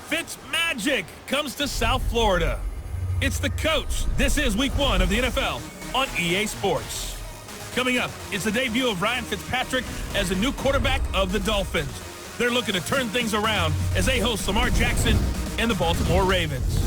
Fitzmagic comes to South Florida. It's the coach. This is week 1 of the NFL on EA Sports. Coming up, it's the debut of Ryan Fitzpatrick as the new quarterback of the Dolphins. They're looking to turn things around as they host Lamar Jackson and the Baltimore Ravens.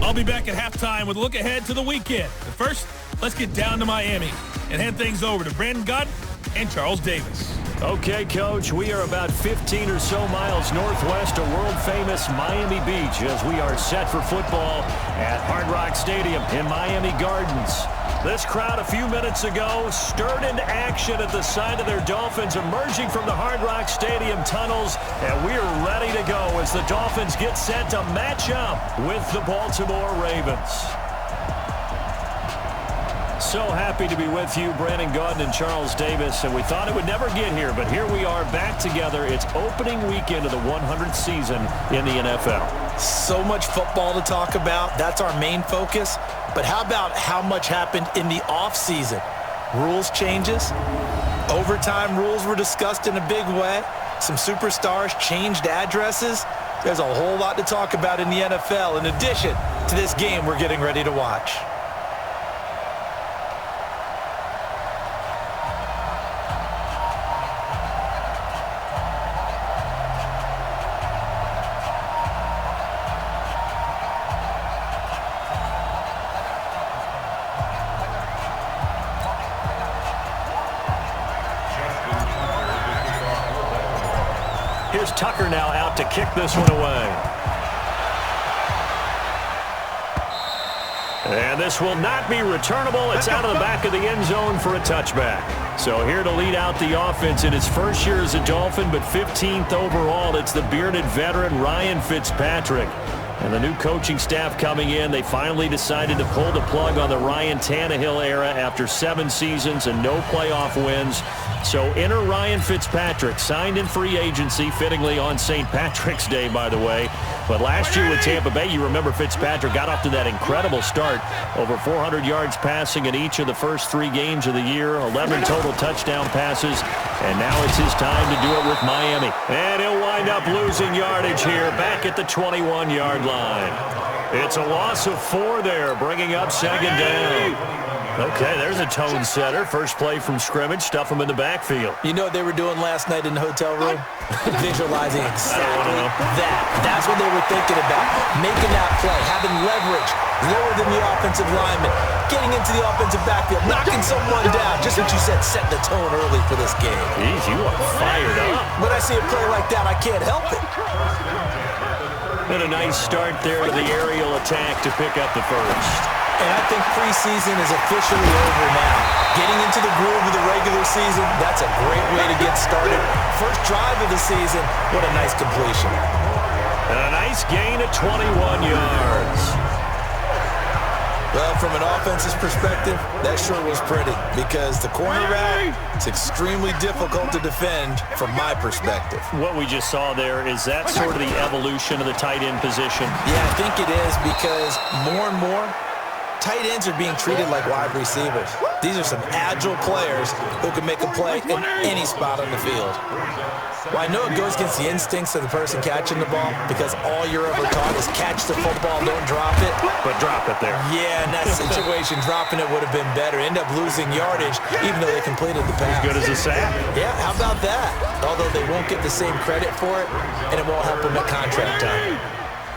I'll be back at halftime with a look ahead to the weekend. But first, let's get down to Miami and hand things over to Brandon Gott and Charles Davis. Okay, Coach, we are about 15 or so miles northwest of world-famous Miami Beach as we are set for football at Hard Rock Stadium in Miami Gardens. This crowd a few minutes ago stirred into action at the side of their Dolphins emerging from the Hard Rock Stadium tunnels, and we're ready to go as the Dolphins get set to match up with the Baltimore Ravens. So happy to be with you, Brandon Gott and Charles Davis, and we thought it would never get here, but here we are back together. It's opening weekend of the 100th season in the NFL. So much football to talk about. That's our main focus. But how about how much happened in the offseason? Rules changes. Overtime rules were discussed in a big way. Some superstars changed addresses. There's a whole lot to talk about in the NFL in addition to this game we're getting ready to watch. Here's Tucker now out to kick this one away. And this will not be returnable. It's out of the back of the end zone for a touchback. So here to lead out the offense in his first year as a Dolphin, but 15th overall, it's the bearded veteran Ryan Fitzpatrick. And the new coaching staff coming in, they finally decided to pull the plug on the Ryan Tannehill era after 7 seasons and no playoff wins. So enter Ryan Fitzpatrick, signed in free agency, fittingly on St. Patrick's Day, by the way. But last year with Tampa Bay, you remember Fitzpatrick got off to that incredible start. Over 400 yards passing in each of the first 3 games of the year, 11 total touchdown passes. And now it's his time to do it with Miami. And he'll wind up losing yardage here back at the 21-yard line. It's a loss of 4 there, bringing up second down. Okay, there's a tone setter. First play from scrimmage, stuff him in the backfield. You know what they were doing last night in the hotel room? Visualizing exactly that. That's what they were thinking about. Making that play, having leverage, lower than the offensive lineman, getting into the offensive backfield, knocking someone down. Just what you said, set the tone early for this game. Jeez, you are fired up. When I see a play like that, I can't help it. And a nice start there to the aerial attack to pick up the first. And I think preseason is officially over now. Getting into the groove of the regular season, that's a great way to get started. First drive of the season, what a nice completion. And a nice gain of 21 yards. Well, from an offense's perspective, that sure was pretty because the corner route is extremely difficult to defend from my perspective. What we just saw there, is that sort of the evolution of the tight end position? Yeah, I think it is because more and more, tight ends are being treated like wide receivers. These are some agile players who can make a play in any spot on the field. Well, I know it goes against the instincts of the person catching the ball because all you're ever taught is catch the football, don't drop it. But drop it there. Yeah, in that situation, dropping it would have been better. End up losing yardage even though they completed the pass. As good as a sack. Yeah, how about that? Although they won't get the same credit for it, and it won't help them at contract time.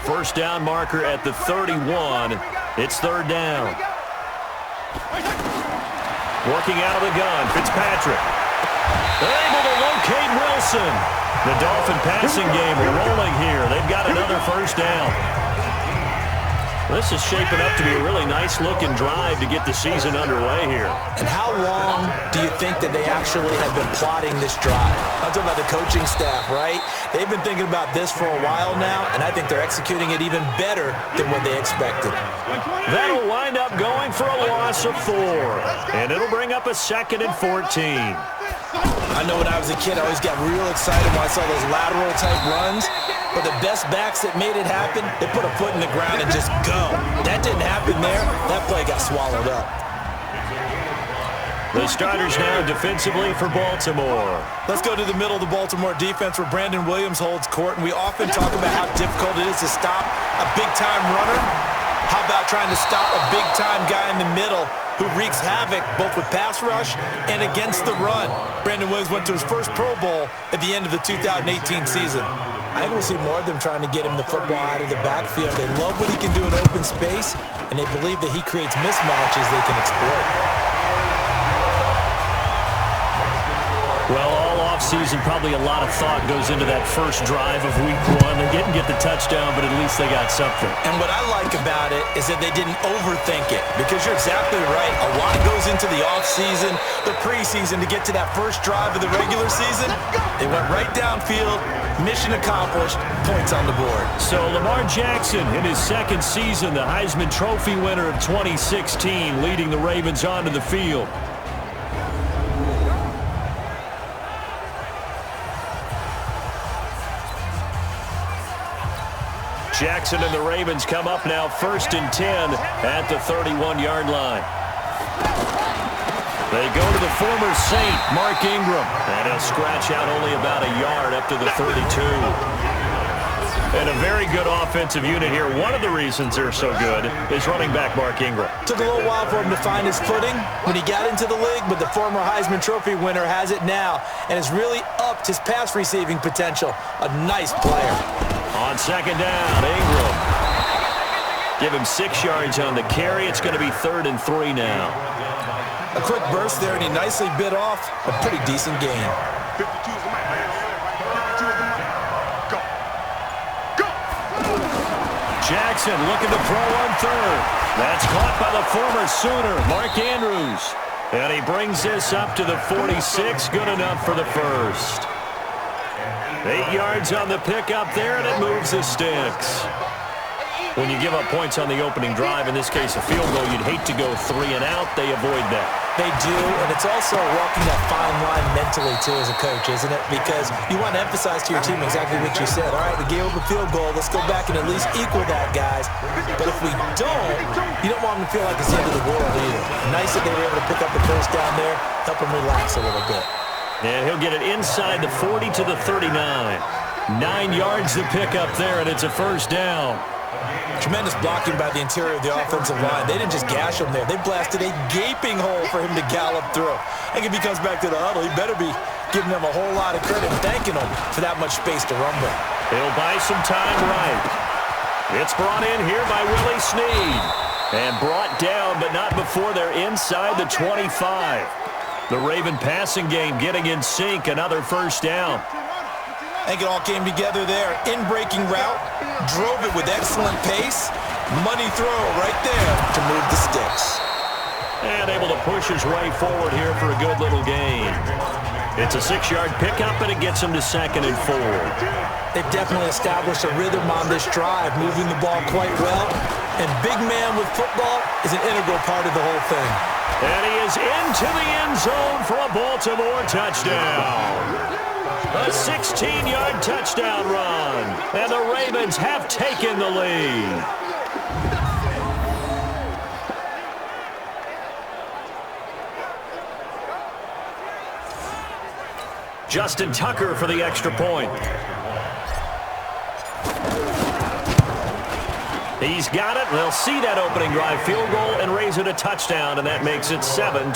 First down marker at the 31. It's third down. Working out of the gun, Fitzpatrick. They're able to locate Wilson. The Dolphin passing game rolling here. They've got another first down. This is shaping up to be a really nice-looking drive to get the season underway here. And how long do you think that they actually have been plotting this drive? I'm talking about the coaching staff, right? They've been thinking about this for a while now, and I think they're executing it even better than what they expected. That'll wind up going for a loss of 4, and it'll bring up a 2nd and 14. I know when I was a kid, I always got real excited when I saw those lateral-type runs. But the best backs that made it happen, they put a foot in the ground and just go. That didn't happen there. That play got swallowed up. The starters now defensively for Baltimore. Let's go to the middle of the Baltimore defense where Brandon Williams holds court, and we often talk about how difficult it is to stop a big-time runner. How about trying to stop a big-time guy in the middle who wreaks havoc both with pass rush and against the run? Brandon Williams went to his first Pro Bowl at the end of the 2018 season. I think we'll see more of them trying to get him the football out of the backfield. They love what he can do in open space, and they believe that he creates mismatches they can exploit. Well, all offseason, probably a lot of thought goes into that first drive of week one. They didn't get the touchdown, but at least they got something. And what I like about it is that they didn't overthink it, because you're exactly right. A lot goes into the offseason, the preseason, to get to that first drive of the regular season. They went right downfield, mission accomplished, points on the board. So Lamar Jackson, in his second season, the Heisman Trophy winner of 2016, leading the Ravens onto the field. Jackson and the Ravens come up now 1st and 10 at the 31-yard line. They go to the former Saint, Mark Ingram, and he'll scratch out only about a yard up to the 32. And a very good offensive unit here. One of the reasons they're so good is running back Mark Ingram. Took a little while for him to find his footing when he got into the league, but the former Heisman Trophy winner has it now and has really upped his pass receiving potential. A nice player. On second down, Ingram. Give him 6 yards on the carry. It's going to be 3rd and 3 now. A quick burst there, and he nicely bit off a pretty decent gain. 52 is the man. 52 is the man. Go. Go. Jackson looking to throw on 3rd. That's caught by the former Sooner, Mark Andrews. And he brings this up to the 46. Good enough for the first. 8 yards on the pickup there, and it moves the sticks. When you give up points on the opening drive, in this case a field goal, you'd hate to go 3 and out. They avoid that. They do, and it's also walking that fine line mentally, too, as a coach, isn't it? Because you want to emphasize to your team exactly what you said. All right, we gave up a field goal. Let's go back and at least equal that, guys. But if we don't, you don't want them to feel like it's the end of the world either. Nice that they were able to pick up the first down there, help them relax a little bit. And he'll get it inside the 40 to the 39. 9 yards to pick up there, and it's a first down. Tremendous blocking by the interior of the offensive line. They didn't just gash him there. They blasted a gaping hole for him to gallop through. I think if he comes back to the huddle, he better be giving them a whole lot of credit and thanking them for that much space to run with. He'll buy some time right. It's brought in here by Willie Snead. And brought down, but not before they're inside the 25. The Raven passing game getting in sync. Another first down. I think it all came together there. In-breaking route, drove it with excellent pace. Money throw right there to move the sticks. And able to push his way forward here for a good little gain. It's a 6-yard pickup, and it gets him to 2nd and 4. They've definitely established a rhythm on this drive, moving the ball quite well. And big man with football is an integral part of the whole thing. And he is into the end zone for a Baltimore touchdown. A 16-yard touchdown run. And the Ravens have taken the lead. Justin Tucker for the extra point. He's got it. They'll see that opening drive field goal and raise it a touchdown, and that makes it 7-3.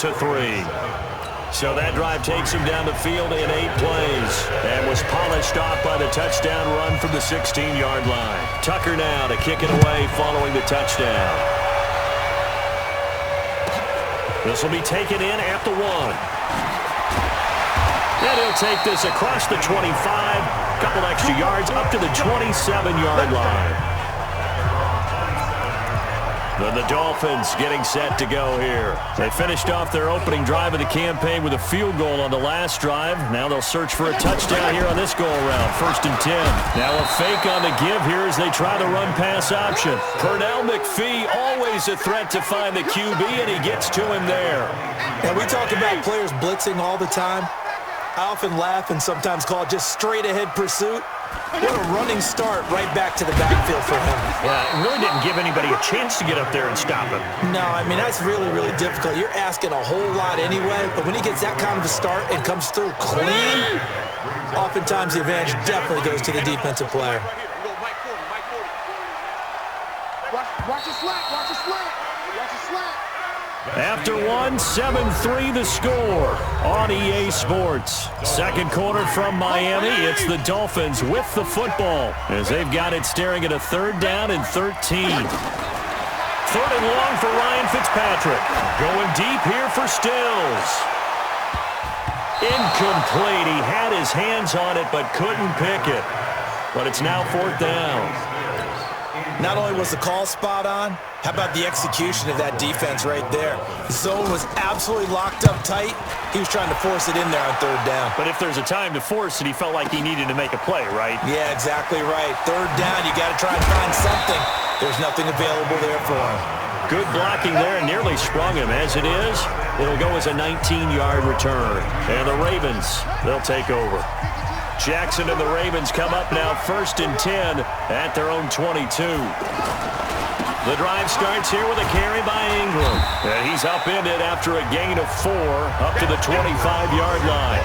So that drive takes him down the field in 8 plays and was polished off by the touchdown run from the 16-yard line. Tucker now to kick it away following the touchdown. This will be taken in at the 1. And he'll take this across the 25, couple extra yards up to the 27-yard line. Then the Dolphins getting set to go here. They finished off their opening drive of the campaign with a field goal on the last drive. Now they'll search for a touchdown here on this go-around. 1st and 10. Now a fake on the give here as they try the run-pass option. Pernell McPhee, always a threat to find the QB, and he gets to him there. And we talk about players blitzing all the time. I often laugh and sometimes call it just straight-ahead pursuit. What a running start right back to the backfield for him. Yeah, it really didn't give anybody a chance to get up there and stop him. No, I mean, that's really, really difficult. You're asking a whole lot anyway, but when he gets that kind of a start and comes through clean, oftentimes the advantage definitely goes to the defensive player. Watch the slant, watch the slant, watch the slant. After one, 7-3 the score on EA Sports. Second quarter from Miami. It's the Dolphins with the football as they've got it staring at a 3rd down and 13. 3rd and long for Ryan Fitzpatrick. Going deep here for Stills. Incomplete. He had his hands on it but couldn't pick it. But it's now 4th down. Not only was the call spot on, how about the execution of that defense right there? The zone was absolutely locked up tight. He was trying to force it in there on 3rd down. But if there's a time to force it, he felt like he needed to make a play, right? Yeah, exactly right. 3rd down, you got to try and find something. There's nothing available there for him. Good blocking there, nearly sprung him. As it is, it'll go as a 19-yard return. And the Ravens, they'll take over. Jackson and the Ravens come up now 1st and 10 at their own 22. The drive starts here with a carry by Ingram. And he's upended after a gain of 4 up to the 25-yard line.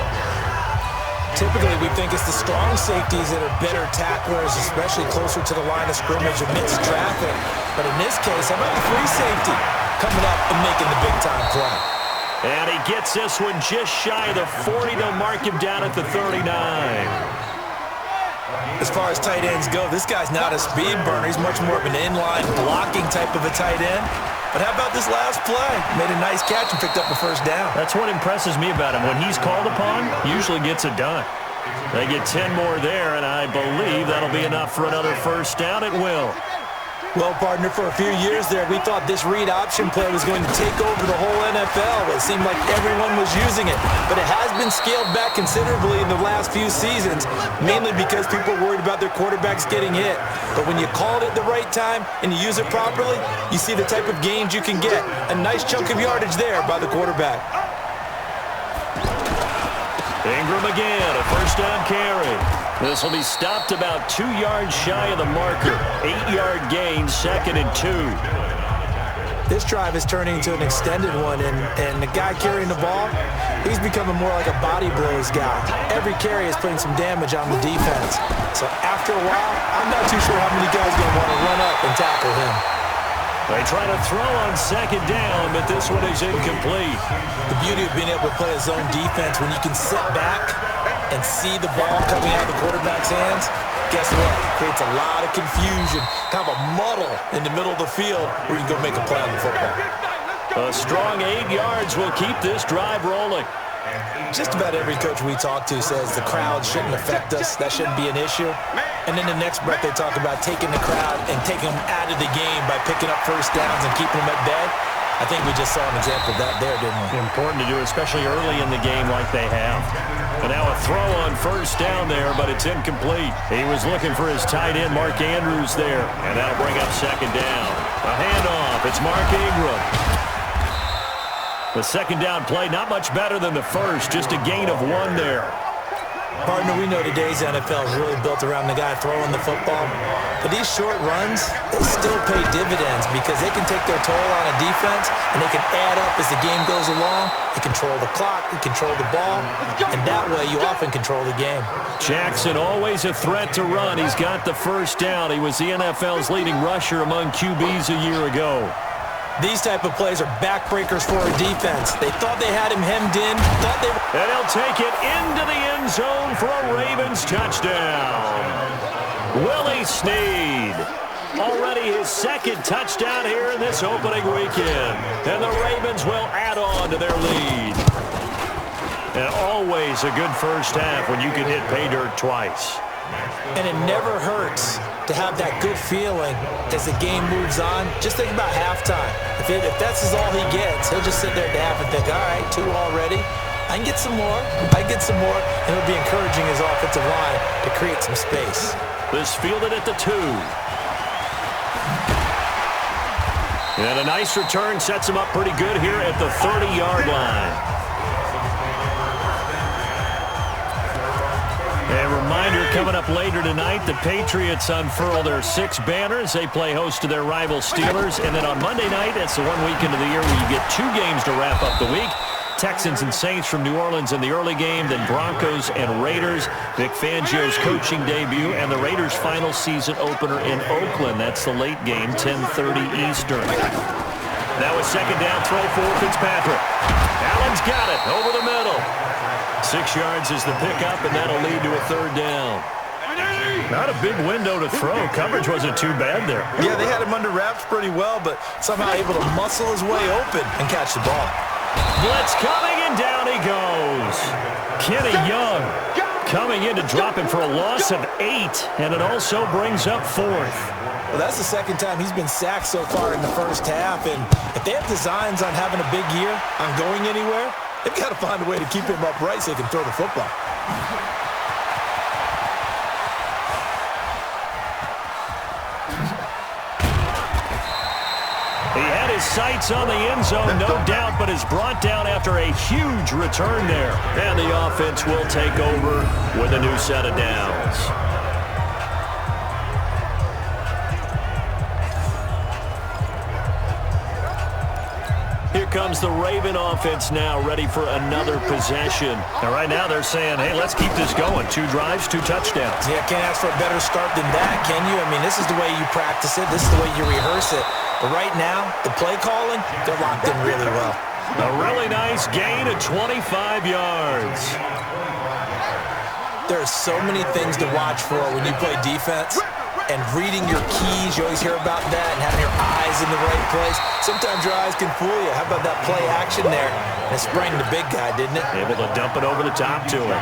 Typically, we think it's the strong safeties that are better tacklers, especially closer to the line of scrimmage amidst traffic. But in this case, how about the free safety coming up and making the big-time play? And he gets this one just shy of the 40. They'll mark him down at the 39. As far as tight ends go, this guy's not a speed burner. He's much more of an inline blocking type of a tight end. But how about this last play? Made a nice catch and picked up a 1st down. That's what impresses me about him. When he's called upon, usually gets it done. They get 10 more there, and I believe that'll be enough for another 1st down. It will. Well, partner, for a few years there, we thought this read option play was going to take over the whole NFL. It seemed like everyone was using it. But it has been scaled back considerably in the last few seasons, mainly because people are worried about their quarterbacks getting hit. But when you call it at the right time and you use it properly, you see the type of gains you can get. A nice chunk of yardage there by the quarterback. Ingram again, a 1st down carry. This will be stopped about 2 yards shy of the marker. 8-yard gain, 2nd and 2. This drive is turning into an extended one, and the guy carrying the ball, he's becoming more like a body blows guy. Every carry is putting some damage on the defense. So after a while, I'm not too sure how many guys are going to want to run up and tackle him. They try to throw on 2nd down, but this one is incomplete. The beauty of being able to play a zone defense when you can sit back and see the ball coming out of the quarterback's hands, guess what? It creates a lot of confusion, kind of a muddle in the middle of the field where you can go make a play on the football. A strong 8 yards will keep this drive rolling. Just about every coach we talk to says the crowd shouldn't affect us. That shouldn't be an issue. And then the next breath they talk about taking the crowd and taking them out of the game by picking up 1st downs and keeping them at bay. I think we just saw an example of that there, didn't we? Important to do, especially early in the game like they have. And now a throw on 1st down there, but it's incomplete. He was looking for his tight end, Mark Andrews, there. And that'll bring up 2nd down. A handoff. It's Mark Ingram. The 2nd down play, not much better than the first. Just a gain of 1 there. Partner, we know today's NFL is really built around the guy throwing the football. But these short runs, they still pay dividends because they can take their toll on a defense and they can add up as the game goes along. They control the clock, they control the ball, and that way you often control the game. Jackson, always a threat to run. He's got the 1st down. He was the NFL's leading rusher among QBs a year ago. These type of plays are backbreakers for a defense. They thought they had him hemmed in. And he'll take it into the end zone for a Ravens touchdown. Willie Snead. Already his 2nd touchdown here in this opening weekend. And the Ravens will add on to their lead. And always a good 1st half when you can hit pay dirt twice. And it never hurts to have that good feeling as the game moves on. Just think about halftime. If that's all he gets, he'll just sit there at the half and think, all right, 2 already. I can get some more. I can get some more. And he'll be encouraging his offensive line to create some space. This fielded at the 2. And a nice return sets him up pretty good here at the 30-yard line. And reminder, Coming up later tonight, the Patriots unfurl their 6 banners. They play host to their rival Steelers. And then on Monday night, it's the one weekend of the year where you get 2 games to wrap up the week. Texans and Saints from New Orleans in the early game, then Broncos and Raiders. Vic Fangio's coaching debut and the Raiders' final season opener in Oakland. That's the late game, 10:30 Eastern. That was second down throw for Fitzpatrick. Allen's got it over the middle. 6 yards is the pickup, and that'll lead to a 3rd down. Not a big window to throw. Coverage wasn't too bad there. Yeah, they had him under wraps pretty well, but somehow able to muscle his way open and catch the ball. Blitz coming, and down he goes. Kenny Young coming in to drop him for a loss of 8, and it also brings up 4th. Well, that's the second time he's been sacked so far in the first half, and if they have designs on having a big year, on going anywhere, they've got to find a way to keep him upright so they can throw the football. He had his sights on the end zone, no doubt, but is brought down after a huge return there. And the offense will take over with a new set of downs. Here comes the Raven offense now, ready for another possession. Now, right now they're saying, hey, let's keep this going. 2 drives, 2 touchdowns. Yeah, can't ask for a better start than that, can you? I mean, this is the way you practice it. This is the way you rehearse it. But right now, the play calling, they're locked in really well. A really nice gain of 25 yards. There are so many things to watch for when you play defense. And reading your keys, you always hear about that, and having your eyes in the right place. Sometimes your eyes can fool you. How about that play action there? And it sprang the big guy, didn't it? Able to dump it over the top to him.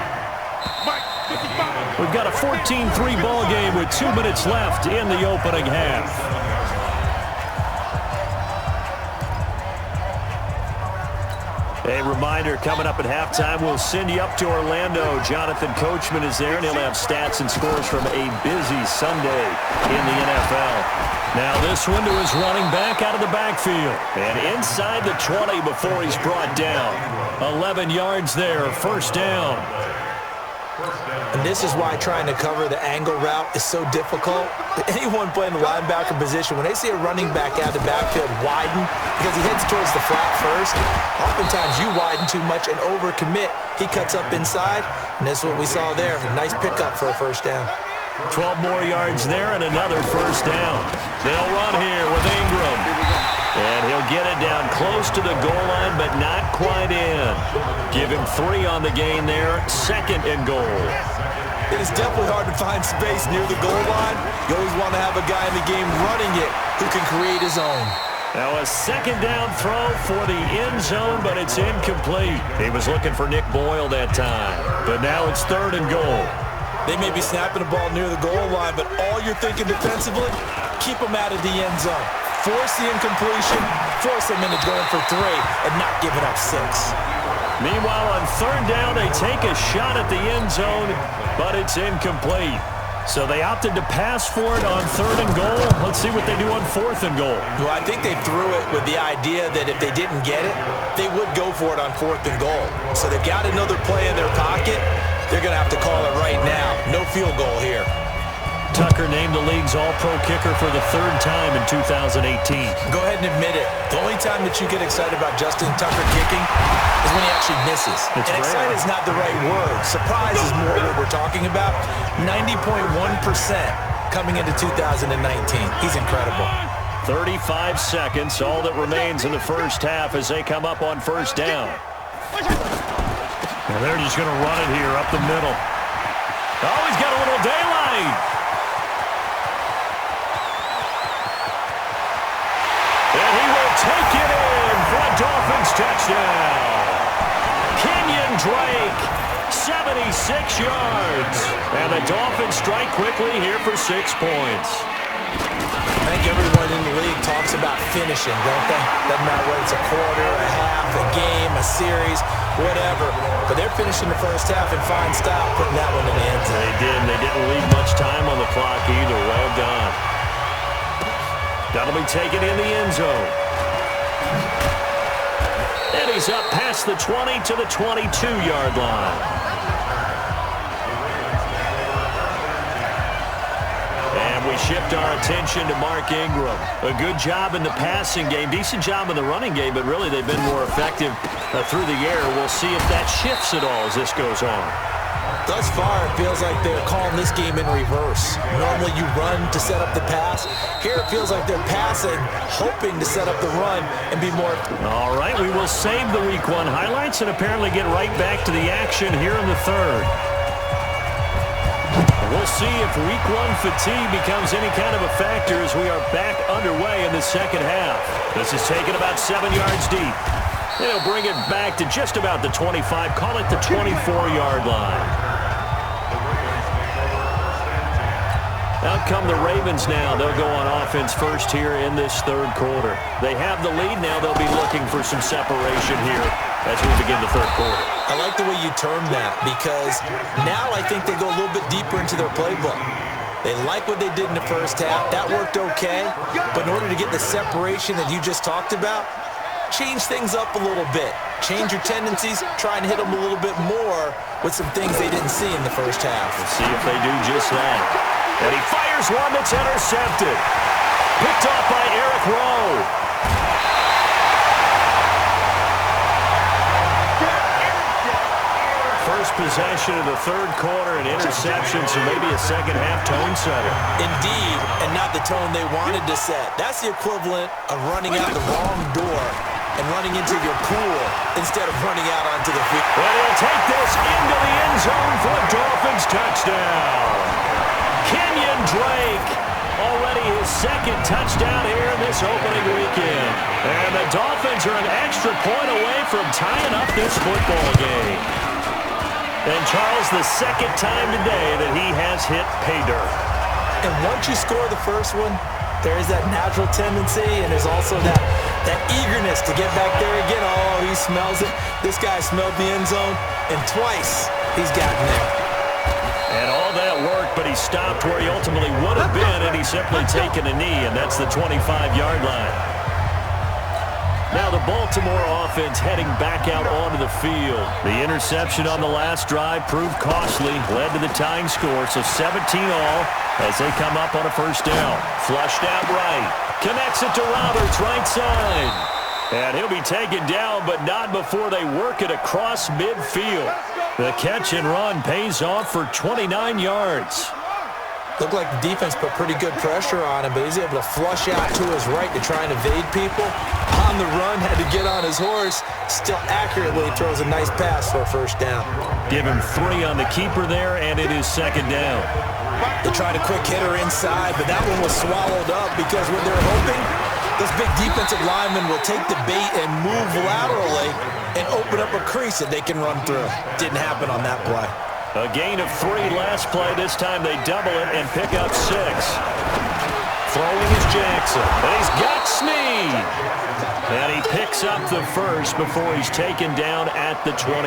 We've got a 14-3 ball game with 2 minutes left in the opening half. A reminder, coming up at halftime, we'll send you up to Orlando. Jonathan Coachman is there, and he'll have stats and scores from a busy Sunday in the NFL. Now this one to his running back out of the backfield. And inside the 20 before he's brought down. 11 yards there, 1st down. And this is why trying to cover the angle route is so difficult. Anyone playing the linebacker position, when they see a running back out of the backfield widen because he heads towards the flat first, oftentimes you widen too much and overcommit. He cuts up inside, and that's what we saw there. A nice pickup for a 1st down. 12 more yards there and another 1st down. They'll run here with Ingram. And he'll get it down close to the goal line, but not quite in. Give him 3 on the gain there. 2nd and goal. It is definitely hard to find space near the goal line. You always want to have a guy in the game running it who can create his own. Now a 2nd down throw for the end zone, but it's incomplete. He was looking for Nick Boyle that time. But now it's 3rd and goal. They may be snapping the ball near the goal line, but all you're thinking defensively, keep them out of the end zone. Force the incompletion, force them into going for 3 and not giving up 6. Meanwhile, on 3rd down, they take a shot at the end zone, but it's incomplete. So they opted to pass for it on 3rd and goal. Let's see what they do on 4th and goal. Well, I think they threw it with the idea that if they didn't get it, they would go for it on 4th and goal. So they've got another play in their pocket. They're going to have to call it right now. No field goal here. Tucker named the league's all-pro kicker for the 3rd time in 2018. Go ahead and admit it. The only time that you get excited about Justin Tucker kicking is when he actually misses. And excited is not the right word. Surprise is more what we're talking about. 90.1% coming into 2019. He's incredible. 35 seconds, all that remains in the first half as they come up on 1st down. And they're just going to run it here up the middle. Oh, he's got a little daylight. And he will take it in for a Dolphins touchdown. Kenyon Drake, 76 yards. And the Dolphins strike quickly here for 6 points. I think everyone in the league talks about finishing, don't they? Doesn't matter whether it's a quarter, a half, a game, a series, whatever. But they're finishing the first half in fine style, putting that one in the end zone. They did. They didn't leave much time on the clock either. Well done. That'll be taken in the end zone. And he's up past the 20 to the 22-yard line. we shift our attention to Mark Ingram. A good job in the passing game, decent job in the running game, but really they've been more effective through the air. We'll see if that shifts at all as this goes on. Thus far, it feels like they're calling this game in reverse. Normally you run to set up the pass. Here it feels like they're passing, hoping to set up the run and be more... All right, we will save the Week 1 highlights and apparently get right back to the action here in the third. We'll see if Week 1 fatigue becomes any kind of a factor as we are back underway in the second half. This is taken about 7 yards deep. They'll bring it back to just about the 25, call it the 24-yard line. Out come the Ravens now. They'll go on offense first here in this third quarter. They have the lead now. They'll be looking for some separation here as we begin the third quarter. I like the way you termed that because now I think they go a little bit deeper into their playbook. They like what they did in the first half. That worked okay. But in order to get the separation that you just talked about, change things up a little bit. Change your tendencies. Try and hit them a little bit more with some things they didn't see in the first half. Let's see if they do just that. And he fires one that's intercepted. Picked off by Eric Rowe. First possession of the third quarter, an interception, so maybe a second-half tone setter. Indeed, and not the tone they wanted to set. That's the equivalent of running out the wrong door and running into your pool instead of running out onto the field. And he'll take this into the end zone for a Dolphins touchdown. Kenyon Drake, already his second touchdown here in this opening weekend. And the Dolphins are an extra point away from tying up this football game. And Charles, the second time today that he has hit pay dirt. And once you score the first one, there is that natural tendency, and there's also that eagerness to get back there again. Oh, he smells it. This guy smelled the end zone, and twice he's gotten there. And all that worked, but he stopped where he ultimately would have been, and he's simply taken a knee, and that's the 25-yard line. Now the Baltimore offense heading back out onto the field. The interception on the last drive proved costly, led to the tying score, so 17 all as they come up on a first down. Flushed out right. Connects it to Roberts, right side. And he'll be taken down, but not before they work it across midfield. The catch and run pays off for 29 yards. Looked like the defense put pretty good pressure on him, but he's able to flush out to his right to try and evade people. On the run, had to get on his horse. Still accurately throws a nice pass for a first down. Give him 3 on the keeper there, and it is second down. They tried a quick hitter inside, but that one was swallowed up because when they're hoping, this big defensive lineman will take the bait and move laterally and open up a crease that they can run through. Didn't happen on that play. A gain of 3 last play. This time they double it and pick up 6. Throwing is Jackson. And he's got Snead. And he picks up the first before he's taken down at the 29.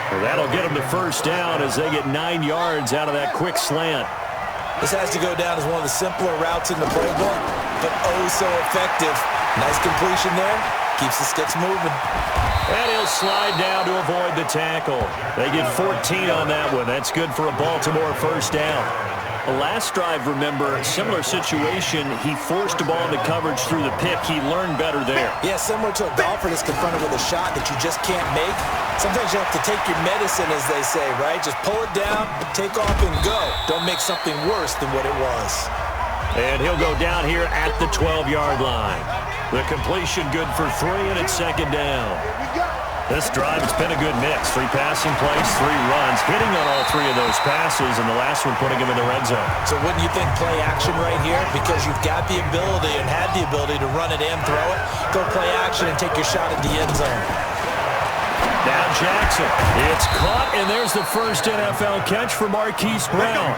Well, that'll get him the first down as they get 9 yards out of that quick slant. This has to go down as one of the simpler routes in the playbook, but oh so effective. Nice completion there. Keeps the sticks moving. And he'll slide down to avoid the tackle. They get 14 on that one. That's good for a Baltimore first down. The last drive, remember, similar situation. He forced the ball into coverage through the pick. He learned better there. Yeah, similar to a golfer that's confronted with a shot that you just can't make. Sometimes you have to take your medicine, as they say, right? Just pull it down, take off, and go. Don't make something worse than what it was. And he'll go down here at the 12-yard line. The completion good for 3, and it's second down. This drive, it's been a good mix. 3 passing plays, 3 runs, hitting on all 3 of those passes, and the last one putting him in the red zone. So wouldn't you think play action right here? Because you've got the ability and had the ability to run it and throw it. Go play action and take your shot at the end zone. Now Jackson. It's caught, and there's the first NFL catch for Marquise Brown.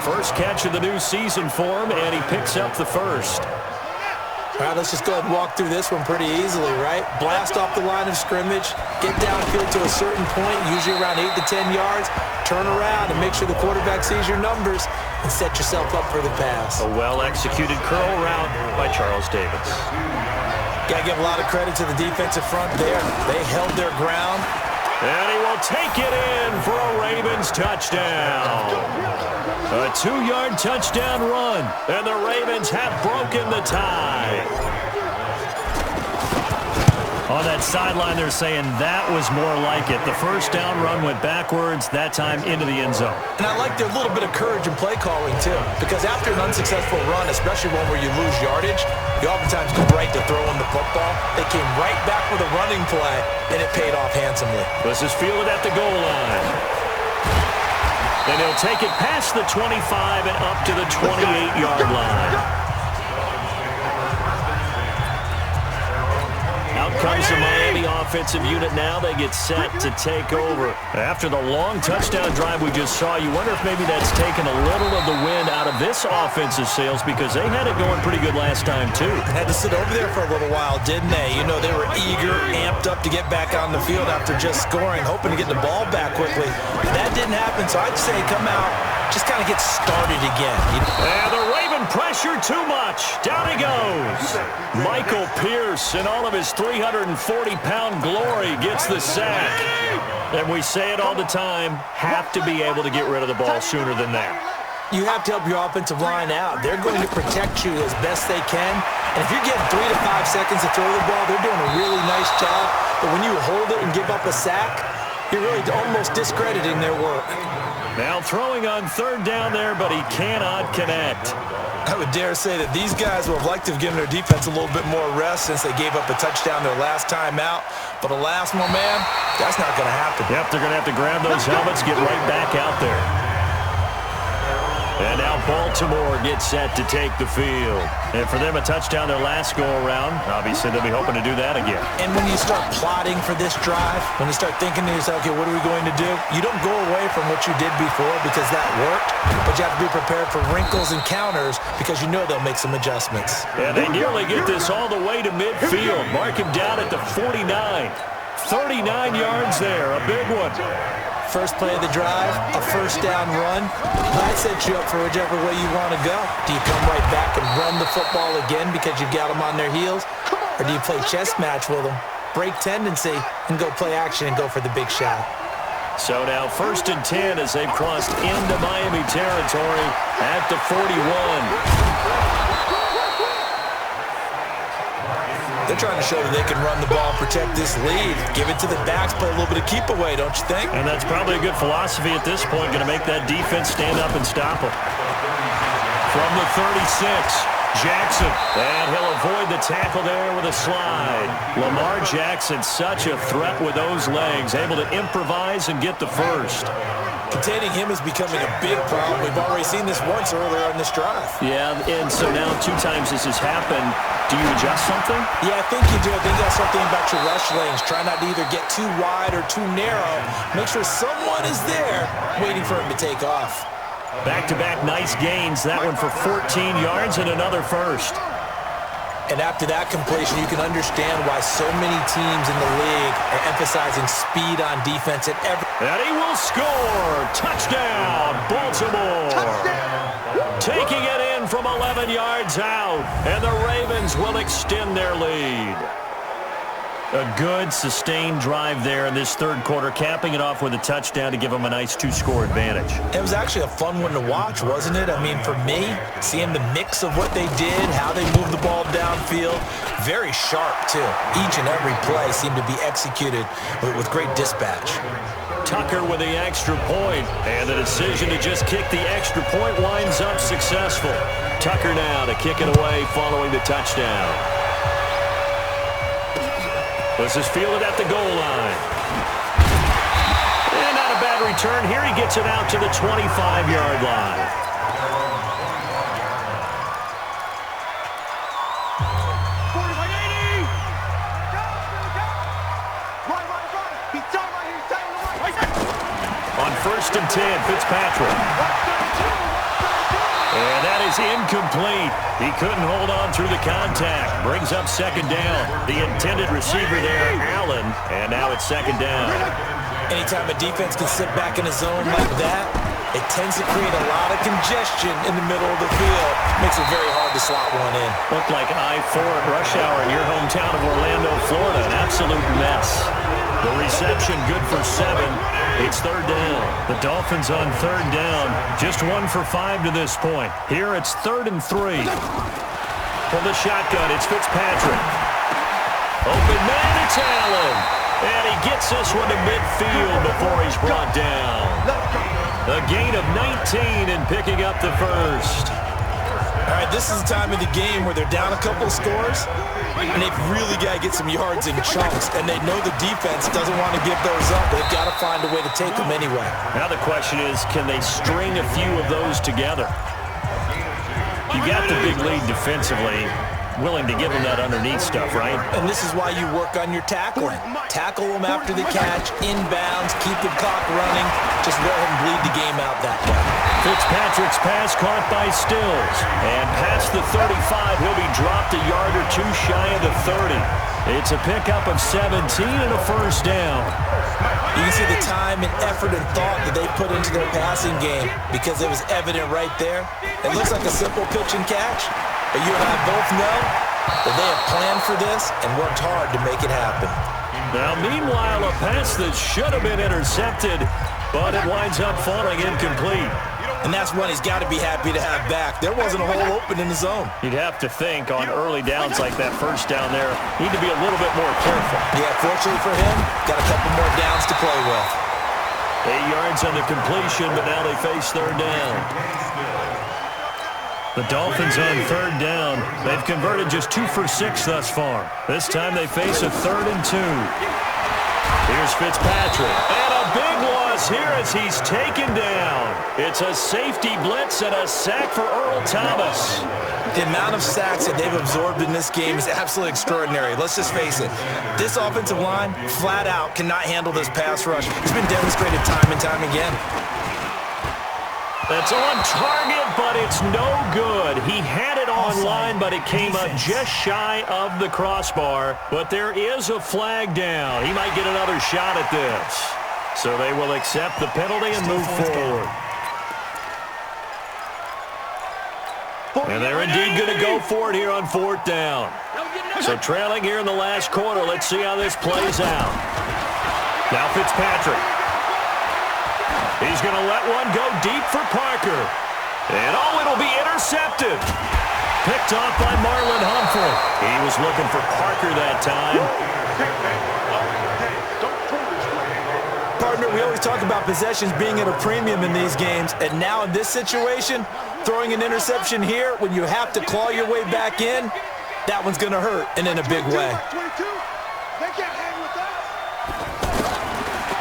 First catch of the new season for him, and he picks up the first. All right, let's just go ahead and walk through this one pretty easily, right? Blast off the line of scrimmage, get downfield to a certain point, usually around 8 to 10 yards, turn around and make sure the quarterback sees your numbers and set yourself up for the pass. A well-executed curl route by Charles Davis. Got to give a lot of credit to the defensive front there. They held their ground. And he will take it in for a Ravens touchdown. A 2-yard touchdown run, and the Ravens have broken the tie. On that sideline, they're saying that was more like it. The first down run went backwards, that time into the end zone. And I like their little bit of courage in play calling, too, because after an unsuccessful run, especially one where you lose yardage, you oftentimes go right to throwing the football. They came right back with a running play, and it paid off handsomely. This is fielded at the goal line. And he'll take it past the 25 and up to the 28-yard line. Out comes the Miami offensive unit now. They get set to take over. After the long touchdown drive we just saw, you wonder if maybe that's taken a little of the wind out of this offensive sails because they had it going pretty good last time, too. Had to sit over there for a little while, didn't they? You know, they were eager, amped up to get back on the field after just scoring, hoping to get the ball back quickly. That didn't happen, so I'd say come out, just kind of get started again. And the Raven pressure too much. Down he goes. Michael Pierce in all of his 340-pound glory gets the sack. And we say it all the time, have to be able to get rid of the ball sooner than that. You have to help your offensive line out. They're going to protect you as best they can. And if you're getting 3 to 5 seconds to throw the ball, they're doing a really nice job. But when you hold it and give up a sack, you're really almost discrediting their work. Now throwing on third down there, but he cannot connect. I would dare say that these guys would have liked to have given their defense a little bit more rest since they gave up a touchdown their last time out. But alas, my man, that's not going to happen. Yep, they're going to have to grab those helmets, get right back out there. And now Baltimore gets set to take the field. And for them, a touchdown their last go-around. Obviously, they'll be hoping to do that again. And when you start plotting for this drive, when you start thinking to yourself, okay, what are we going to do? You don't go away from what you did before because that worked, but you have to be prepared for wrinkles and counters because you know they'll make some adjustments. And they nearly get this all the way to midfield. Mark him down at the 49. 39 yards there, a big one. First play of the drive, a first down run. That sets you up for whichever way you want to go. Do you come right back and run the football again because you've got them on their heels? Or do you play chess match with them, break tendency, and go play action and go for the big shot? So now 1st and 10 as they've crossed into Miami territory at the 41. They're trying to show that they can run the ball and protect this lead. Give it to the backs, play a little bit of keep away, don't you think? And that's probably a good philosophy at this point, going to make that defense stand up and stop them. From the 36, Jackson. And he'll avoid the tackle there with a slide. Lamar Jackson, such a threat with those legs, able to improvise and get the first. Containing him is becoming a big problem. We've already seen this once earlier on this drive. Yeah, and so now 2 times this has happened. Do you adjust something? Yeah, I think you do. I think that's something about your rush lanes. Try not to either get too wide or too narrow. Make sure someone is there waiting for him to take off. Back-to-back nice gains. That one for 14 yards and another first. And after that completion, you can understand why so many teams in the league are emphasizing speed on defense at every... And he will score! Touchdown, Baltimore! Touchdown! Taking it in from 11 yards out, and the Ravens will extend their lead. A good, sustained drive there in this third quarter, capping it off with a touchdown to give them a nice 2-score advantage. It was actually a fun one to watch, wasn't it? I mean, for me, seeing the mix of what they did, how they moved the ball downfield, very sharp, too. Each and every play seemed to be executed with great dispatch. Tucker with the extra point, and the decision to just kick the extra point winds up successful. Tucker now to kick it away following the touchdown. This is fielded at the goal line. And not a bad return. Here he gets it out to the 25-yard line. On 1st and 10, Fitzpatrick. And that is incomplete. He couldn't hold on through the contact. Brings up 2nd down. The intended receiver there, Allen. And now it's 2nd down. Anytime a defense can sit back in a zone like that, it tends to create a lot of congestion in the middle of the field. Makes it very hard to slot one in. Looked like I-4 at rush hour in your hometown of Orlando, Florida. An absolute mess. The reception good for 7. It's third down. The Dolphins on third down. Just 1 for 5 to this point. Here it's 3rd and 3. From the shotgun, it's Fitzpatrick. Open man, it's Allen. And he gets this one to midfield before he's brought down. A gain of 19 and picking up the first. All right, this is the time of the game where they're down a couple of scores, and they've really got to get some yards in chunks, and they know the defense doesn't want to give those up. They've got to find a way to take them anyway. Now the question is, can they string a few of those together? You got the big lead defensively, willing to give them that underneath stuff, right? And this is why you work on your tackling. Tackle them after the catch, inbounds, keep the clock running. Just let him bleed the game out that way. Fitzpatrick's pass caught by Stills. And past the 35, he'll be dropped a yard or two shy of the 30. It's a pickup of 17 and a first down. You can see the time and effort and thought that they put into their passing game because it was evident right there. It looks like a simple pitch and catch, but you and I both know that they have planned for this and worked hard to make it happen. Now, meanwhile, a pass that should have been intercepted, but it winds up falling incomplete. And that's one he's got to be happy to have back. There wasn't a hole open in the zone. You'd have to think on early downs like that first down there, need to be a little bit more careful. Yeah, fortunately for him, got a couple more downs to play with. 8 yards on the completion, but now they face third down. The Dolphins on third down. They've converted just 2 for 6 thus far. This time they face a 3rd and 2. Here's Fitzpatrick. And a big loss here as he's taken down. It's a safety blitz and a sack for Earl Thomas. The amount of sacks that they've absorbed in this game is absolutely extraordinary. Let's just face it. This offensive line, flat out, cannot handle this pass rush. It's been demonstrated time and time again. That's on target, but it's no good. He had it on line, but it came up just shy of the crossbar. But there is a flag down. He might get another shot at this. So they will accept the penalty and move forward. And they're indeed going to go for it here on 4th down. So trailing here in the last quarter. Let's see how this plays out. Now Fitzpatrick. He's going to let one go deep for Parker. And it'll be intercepted. Picked off by Marlon Humphrey. He was looking for Parker that time. Partner, we always talk about possessions being at a premium in these games. And now in this situation, throwing an interception here when you have to claw your way back in, that one's going to hurt, and in a big way.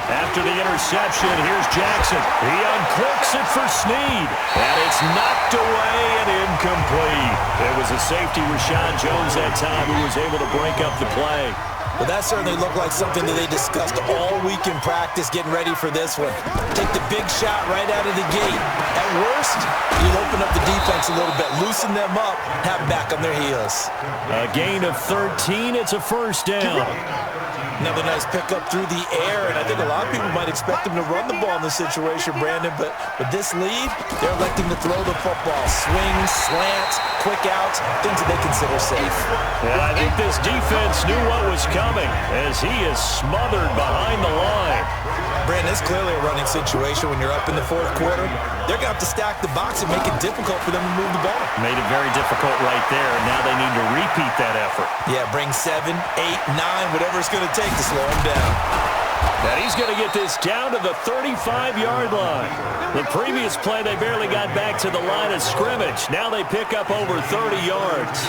After the interception, here's Jackson. He unclicks it for Snead. And it's knocked away and incomplete. It was a safety, Rashad Jones, that time, who was able to break up the play. Well, that certainly looked like something that they discussed all week in practice, getting ready for this one. Take the big shot right out of the gate. At worst, you'll open up the defense a little bit, loosen them up, have them back on their heels. A gain of 13. It's a first down. Another nice pickup through the air, and I think a lot of people might expect him to run the ball in this situation, Brandon, but with this lead, they're electing to throw the football. Swings, slants, quick outs, things that they consider safe. Yeah, I think this defense knew what was coming as he is smothered behind the line. Brandon, it's clearly a running situation when you're up in the 4th quarter. They're going to have to stack the box and make it difficult for them to move the ball. Made it very difficult right there. Now they need to repeat that effort. Yeah, bring 7, 8, 9, whatever it's going to take to slow him down. And he's going to get this down to the 35-yard line. The previous play, they barely got back to the line of scrimmage. Now they pick up over 30 yards.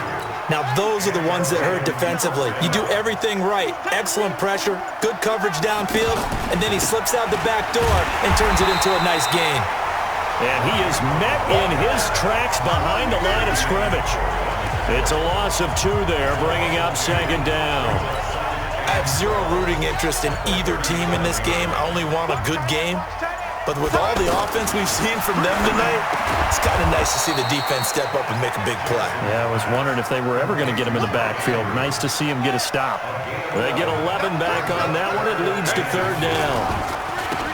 Now those are the ones that hurt defensively. You do everything right. Excellent pressure, good coverage downfield, and then he slips out the back door and turns it into a nice gain. And he is met in his tracks behind the line of scrimmage. It's a loss of 2 there, bringing up 2nd down. I have zero rooting interest in either team in this game. I only want a good game. But with all the offense we've seen from them tonight, it's kind of nice to see the defense step up and make a big play. Yeah, I was wondering if they were ever going to get him in the backfield. Nice to see him get a stop. They get 11 back on that one. It leads to 3rd down.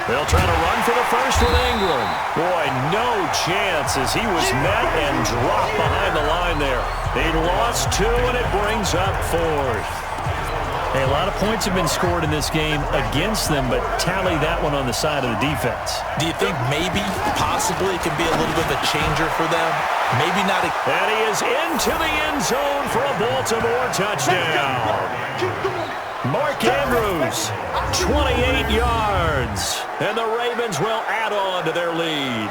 They'll try to run for the first with Ingram. Boy, no chance as he was met and dropped behind the line there. He lost 2, and it brings up 4th. Hey, a lot of points have been scored in this game against them, but tally that one on the side of the defense. Do you think maybe, possibly, it can be a little bit of a changer for them? Maybe not. And he is into the end zone for a Baltimore touchdown. Mark Andrews, 28 yards. And the Ravens will add on to their lead.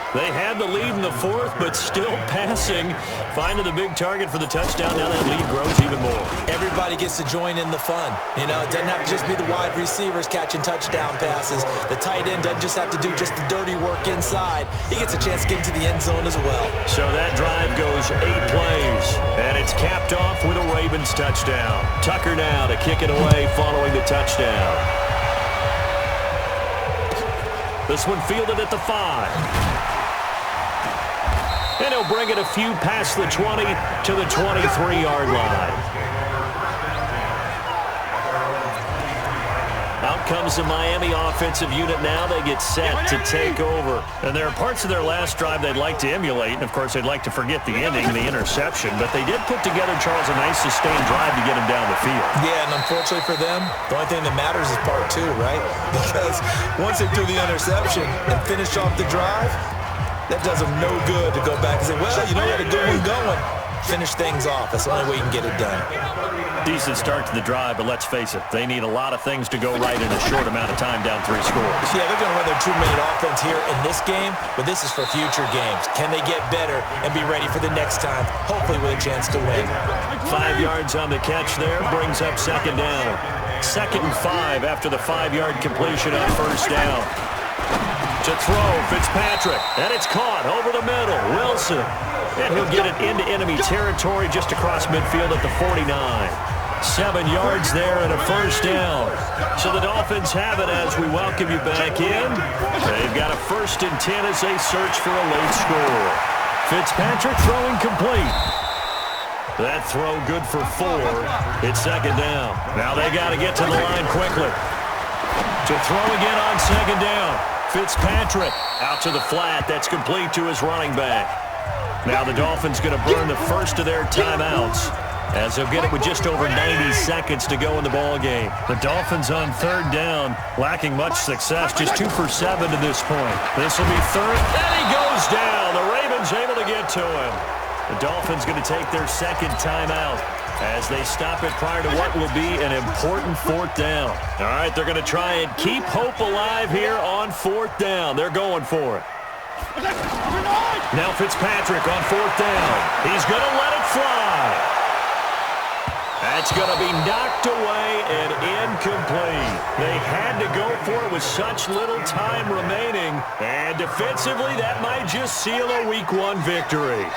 They had the lead in the fourth, but still passing. Finding the big target for the touchdown. Now that lead grows even more. Everybody gets to join in the fun. You know, it doesn't have to just be the wide receivers catching touchdown passes. The tight end doesn't just have to do just the dirty work inside. He gets a chance to get into the end zone as well. So that drive goes 8 plays, and it's capped off with a Ravens touchdown. Tucker now to kick it away following the touchdown. This one fielded at the 5. And he'll bring it a few past the 20 to the 23-yard line. Out comes the Miami offensive unit now. They get set to take over. And there are parts of their last drive they'd like to emulate. And, of course, they'd like to forget the ending and the interception. But they did put together, Charles, a nice sustained drive to get him down the field. Yeah, and unfortunately for them, the only thing that matters is part 2, right? Because once they threw the interception and finished off the drive, that does them no good to go back and say, well, you know, we had a good one going. Finish things off. That's the only way you can get it done. Decent start to the drive, but let's face it, they need a lot of things to go right in a short amount of time down 3 scores. Yeah, they're going to run their 2-minute offense here in this game, but this is for future games. Can they get better and be ready for the next time, hopefully with a chance to win? 5 yards on the catch there, brings up second down. 2nd and 5 after the 5-yard completion on first down. To throw, Fitzpatrick, and it's caught over the middle. Wilson, and he'll get it into enemy territory just across midfield at the 49. 7 yards there and a first down. So the Dolphins have it as we welcome you back in. They've got a 1st and 10 as they search for a late score. Fitzpatrick throwing complete. That throw good for 4. It's second down. Now they got to get to the line quickly. To throw again on second down. Fitzpatrick out to the flat. That's complete to his running back. Now the Dolphins going to burn the first of their timeouts as they'll get it with just over 90 seconds to go in the ball game. The Dolphins on 3rd down, lacking much success, just 2 for 7 to this point. This will be 3rd, and he goes down. The Ravens able to get to him. The Dolphins going to take their 2nd timeout as they stop it prior to what will be an important 4th down. All right, they're going to try and keep hope alive here on 4th down. They're going for it. Now Fitzpatrick on 4th down. He's going to let it fly. That's going to be knocked away and incomplete. They had to go for it with such little time remaining. And defensively, that might just seal a Week 1 victory.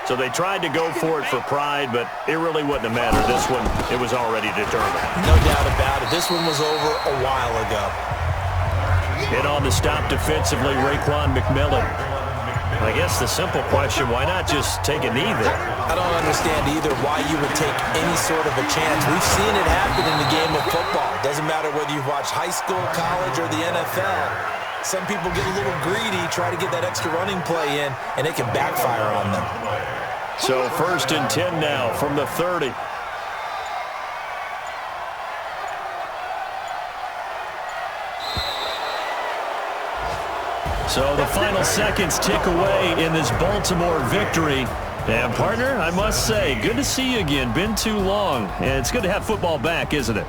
So they tried to go for it for pride, but it really wouldn't have mattered. This one, it was already determined. No doubt about it. This one was over a while ago. Hit on the stop defensively, Raekwon McMillan. I guess the simple question, why not just take a knee there? I don't understand either why you would take any sort of a chance. We've seen it happen in the game of football. Doesn't matter whether you've watched high school, college, or the NFL. Some people get a little greedy, try to get that extra running play in, and it can backfire on them. So 1st and 10 now from the 30. So the final seconds tick away in this Baltimore victory. And, partner, I must say, good to see you again. Been too long. And it's good to have football back, isn't it?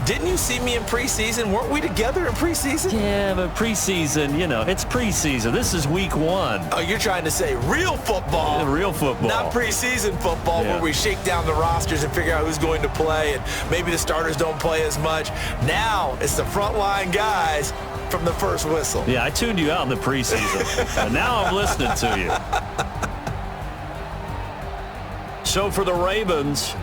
Didn't you see me in preseason? Weren't we together in preseason? Yeah, but preseason, you know, it's preseason. This is Week 1. Oh, you're trying to say real football. Real football. Not preseason football where we shake down the rosters and figure out who's going to play, and maybe the starters don't play as much. Now it's the frontline guys from the first whistle. Yeah, I tuned you out in the preseason, and now I'm listening to you. So for the Ravens,